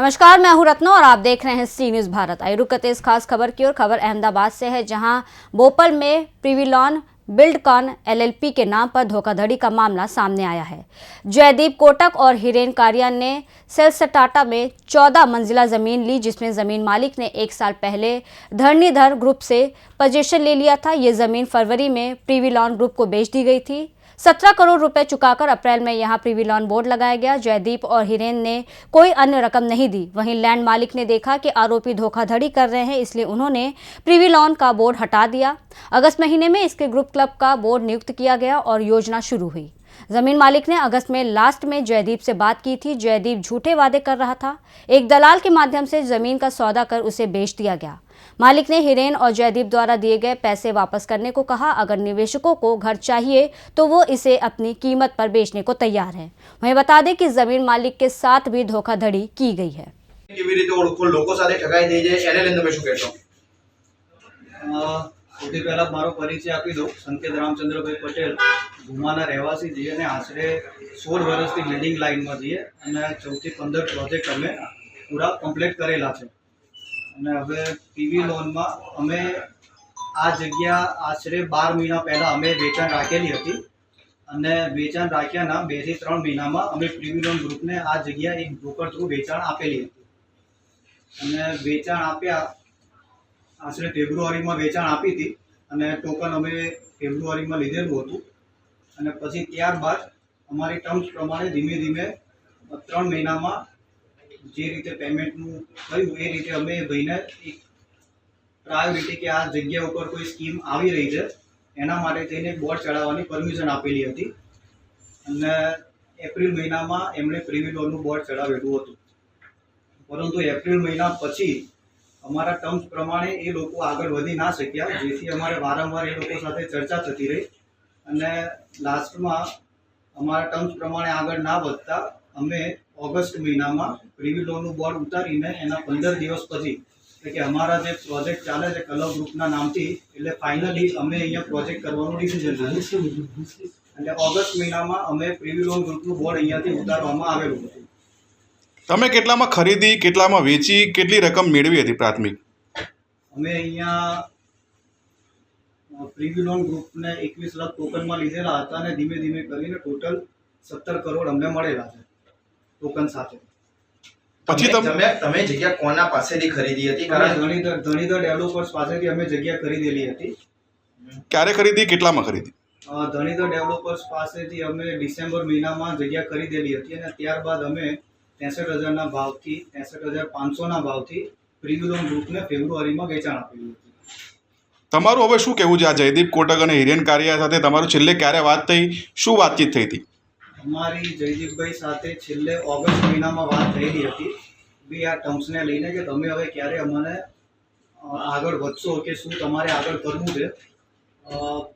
नमस्कार, मैं हूं रत्ना और आप देख रहे हैं सी न्यूज़ भारत। आइए रुक करते इस खास खबर की ओर। खबर अहमदाबाद से है, जहां भोपाल में प्रिविलॉन बिल्डकॉन एलएलपी के नाम पर धोखाधड़ी का मामला सामने आया है। जयदीप कोटक और हिरेन कारिया ने सेल्सटाटा में 14 मंजिला जमीन ली, जिसमें जमीन मालिक ने 1 साल पहले धरणीधर ग्रुप से पोजीशन ले लिया था। ये जमीन फरवरी में प्रिविलॉन ग्रुप को बेच दी गई थी। 17 करोड़ रुपए चुकाकर अप्रैल में यहां प्रिविलॉन बोर्ड लगाया गया। जयदीप और हिरेन ने कोई अन्य रकम नहीं दी। वहीं लैंड मालिक ने देखा कि आरोपी धोखाधड़ी कर रहे हैं, इसलिए उन्होंने प्रिविलॉन का बोर्ड हटा दिया। अगस्त महीने में इसके ग्रुप क्लब का बोर्ड नियुक्त किया गया और योजना शुरू हुई। जमीन मालिक ने अगस्त में लास्ट में जयदीप से बात की थी। जयदीप झूठे वादे कर रहा था। एक दलाल के माध्यम से जमीन का सौदा कर उसे बेच दिया गया। मालिक ने हिरेन और जयदीप द्वारा दिए गए पैसे वापस करने को कहा। अगर निवेशकों को घर चाहिए तो वो इसे अपनी कीमत पर बेचने को तैयार है। वहीं बता दें कि जमीन मालिक के साथ भी धोखाधड़ी की गई है। સૌથી પહેલા મારો પરિચય આપી દઉં। સંકેત રામચંદ્રભાઈ પટેલ ભૂમાના રહેવાસી છીએ અને આશરે 16 વર્ષથી બિલ્ડિંગ લાઇનમાં છીએ અને 14 થી 15 પ્રોજેક્ટ અમે પૂરા કમ્પ્લીટ કરેલા છે અને હવે પીવી લોનમાં અમે આ જગ્યા આશરે 12 મહિના પહેલાં અમે વેચાણ રાખેલી હતી અને વેચાણ રાખ્યાના 2 થી 3 મહિનામાં અમે પીવી લોન ગ્રુપને આ જગ્યા એક બ્રોકર થ્રુ વેચાણ આપેલી હતી અને વેચાણ આપ્યા आश्रे फेब्रुआरी में वेचाण आपी थी अने टोकन अमे फेब्रुआरी में लीधेलुं हतुं अने पछी त्यारबाद अमारी टर्म्स प्रमाणे धीमे धीमे 3 महीना में जे रीते पेमेंटनुं थयुं ए रीते अमे भाईने एक प्रायोरिटी के आ जग्या पर कोई स्कीम आवी रही है एना माटे थईने बोर्ड चढ़ाववानी परमिशन आपेली हती अने एप्रिल महीना में एमणे प्रिविलोननुं बोर्ड चढ़ावेलुं हतुं परंतु एप्रिल महीना पछी अमारा टर्म्स प्रमाणे ए लोको आगळ वधी ना शक्या जेथी अमारे वारंवार ए लोको साथे चर्चा थती रही अने लास्टमां अमारा टर्म्स प्रमाणे आगळ ना वधता अमे ऑगस्ट महीनामां प्रिविलोननुं बोर्ड उतारीने एना 15 दिवस पछी એટલે કે અમારા જે પ્રોજેક્ટ ચાલે છે કલર ગ્રુપના નામથી એટલે ફાઇનલી અમે અહીંયા પ્રોજેક્ટ કરવાનું ડિસિઝન લીધું એટલે ઓગસ્ટ મહિનામાં અમે પ્રિવિલોન ગ્રુપનું બોર્ડ અહીંયાથી ઉતારવામાં આવેલું હતું। તમે કેટલામાં ખરીદી, કેટલામાં વેચી, કેટલી રકમ મેળવી હતી પ્રાથમિક? અમે અહીંયા પ્રિવિલોન ગ્રુપને 21 લાખ ટોકનમાં લીધેલા હતા અને ધીમે ધીમે કરીને ટોટલ 17 કરોડ અમને મળેલા છે ટોકન સાથે। પછી તમે જગ્યા કોના પાસેથી ખરીદી હતી? ધણીધર ડેવલપર્સ પાસેથી અમે જગ્યા ખરીદેલી હતી। ક્યારે ખરીદી, કેટલામાં ખરીદી? ધણીધર ડેવલપર્સ પાસેથી અમે ડિસેમ્બર મહિનામાં જગ્યા ખરીદેલી હતી અને ત્યારબાદ અમે 63,000 ભાવથી 63,500 ભાવથી પ્રિવિલોન ગ્રુપને ફેબ્રુઆરીમાં વેચાણ આપેલું હતું। તમારું હવે શું કહેવું છે? આ જયદીપ કોટક અને હિરેન કારિયા સાથે તમારું છેલ્લે ક્યારે વાત થઈ, શું વાતચીત થઈ હતી? અમારી જયદીપભાઈ સાથે છેલ્લે ઓગસ્ટ મહિનામાં વાત થયેલી હતી બી આ ટર્મ્સને લઈને કે તમે હવે ક્યારે અમને આગળ વધશો કે શું તમારે આગળ કરવું છે।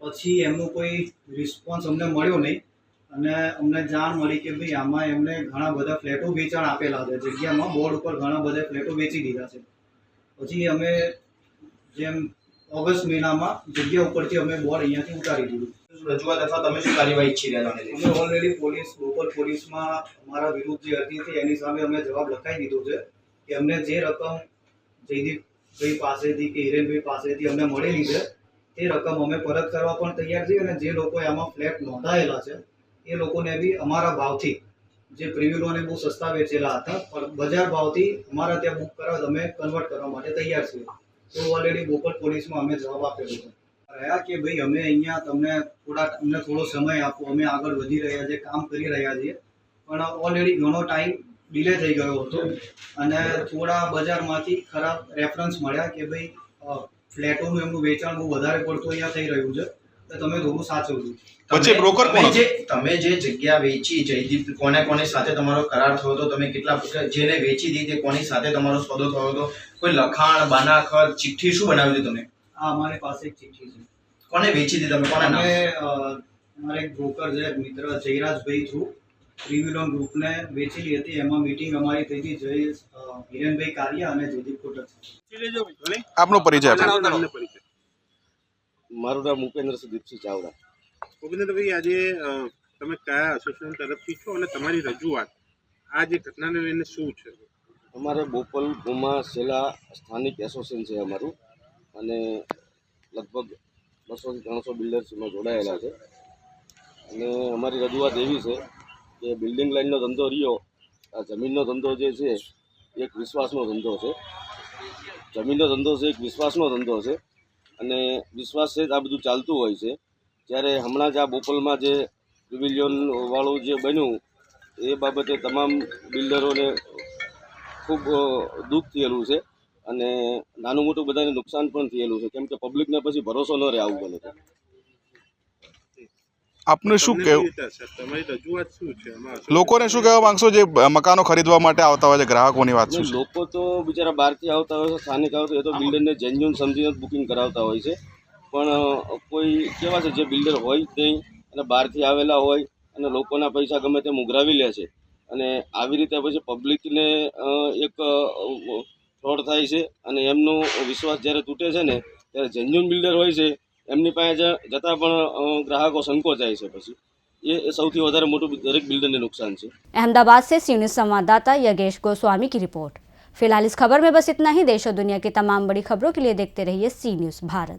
પછી એમનો કોઈ રિસ્પોન્સ અમને મળ્યો નહીં અને અમને જાણ મળી કે ભાઈ આમાં એમણે ઘણા બધા ફ્લેટો વેચાણ આપેલા છે જગ્યામાં બોર્ડ ઉપર ઘણા બધા ફ્લેટો વેચી દીધા છે। પછી અમે જેમ ઓગસ્ટ મહિનામાં જગ્યા ઉપરથી અમે બોર્ડ અહીંયાથી ઉતારી દીધું। રજૂઆત અથવા તમે શું કાર્યવાહી ઈચ્છી રહ્યા છો? અમે ઓલરેડી લોકલ પોલીસમાં અમારા વિરુદ્ધ જે અરજી હતી એની સામે અમે જવાબ લખાઈ દીધો છે કે અમને જે રકમ જયદીપભાઈ પાસેથી કે હિરેનભાઈ પાસેથી અમને મળેલી છે તે રકમ અમે પરત કરવા પણ તૈયાર છીએ અને જે લોકોએ આમાં ફ્લેટ નોંધાયેલા છે એ લોકોને બી અમારા ભાવથી જે પ્રિવિલોને બહુ સસ્તા વેચેલા હતા પણ બજાર ભાવથી અમારા ત્યાં બુક કરાવ અમે કન્વર્ટ કરવા માટે તૈયાર છીએ। તો ઓલરેડી બોપલ પોલીસમાં અમે જવાબ આપેલો છે રહ્યા કે ભાઈ અમે અહીંયા તમને અમને થોડો સમય આપો, અમે આગળ વધી રહ્યા છીએ, કામ કરી રહ્યા છીએ પણ ઓલરેડી ઘણો ટાઈમ ડિલે થઈ ગયો હતો અને થોડા બજારમાંથી ખરાબ રેફરન્સ મળ્યા કે ભાઈ ફ્લેટોનું એમનું વેચાણ બહુ વધારે પડતું અહીંયા થઈ રહ્યું છે તો તમે થોડું સાચવજો। પછી બ્રોકર તમે જે જગ્યા વેચી જયદીપ કોને સાથે તમારો કરાર થયો હતો? તમે કેટલા જેને વેચી હતી તે કોની સાથે તમારો સોદો થયો હતો? કોઈ લખાણ, બાનાખત, ચિઠ્ઠી શું બનાવ્યું હતું તમે? આ અમારી પાસે એક ચિઠ્ઠી છે। કોને વેચી હતી તમે? કોના નામે? અમારે એક બ્રોકર છે મિત્ર જયરાજભાઈ થ્રુ પ્રિવિલોન ગ્રુપને વેચેલી હતી। એમાં મીટિંગ અમારી થઈ હતી હિરેનભાઈ કારિયા અને જયદીપ કોટક। આપનો પરિચય આપો। મારું નામ ઉપેન્દ્રસિંહ દીપસિંહ ચાવડા। ગોવિંદભાઈ, આજે તમે કયા એસોસિએશન તરફથી છો અને તમારી રજૂઆત આ જે ઘટનાને લઈને શું છે? અમારે બોપલ ગુમા સેલા સ્થાનિક એસોસિએશન છે અમારું, અને લગભગ 200 થી 300 બિલ્ડર્સ એમાં જોડાયેલા છે. અને અમારી રજૂઆત એવી છે કે બિલ્ડિંગ લાઇનનો ધંધો રહ્યો, આ જમીનનો ધંધો જે છે એક વિશ્વાસનો ધંધો છે. જમીનનો ધંધો છે એક વિશ્વાસનો ધંધો છે, અને વિશ્વાસ છે જ આ બધું ચાલતું હોય છે. જ્યારે હમણાં જ આ બોપલમાં જે પેવિલિયન વાળું જે બન્યું એ બાબતે તમામ બિલ્ડરોને ખૂબ દુઃખ થયેલું છે, અને નાનું મોટું બધાને નુકસાન પણ થયેલું છે, કેમ કે પબ્લિકને પછી ભરોસો ન રહે આવું બને તો. આપને શું કહેવું, તમારી રજૂઆત શું છે આમાં? લોકોને શું કહેવા માંગશો જે મકાનો ખરીદવા માટે આવતા હોય છે, ગ્રાહકોની વાત શું અને છે? લોકો તો બિચારા બહારથી આવતા હોય છે, સ્થાનિક આવતા હોય, એ તો બિલ્ડરને જેન્યુન સમજીને જ બુકિંગ કરાવતા હોય છે. પણ કોઈ કેવા છે જે બિલ્ડર હોય જ નહીં અને બહારથી આવેલા હોય અને લોકોના પૈસા ગમે તેમ ઉઘરાવી લે છે, અને આવી રીતે પછી પબ્લિકને એક ફ્રોડ થાય છે, અને એમનો વિશ્વાસ જ્યારે તૂટે છે ને ત્યારે જેન્યુન બિલ્ડર હોય છે એમની પાસે જતાં પણ ગ્રાહકો સંકોચાય છે. પછી એ સૌથી વધારે મોટું દરેક બિલ્ડરને नुकसान છે. अहमदाबाद से सी न्यूज़ संवाददाता यगेश गोस्वामी की रिपोर्ट। फिलहाल इस खबर में बस इतना ही। देश और दुनिया की तमाम बड़ी खबरों के लिए देखते रहिए सी न्यूज़ भारत।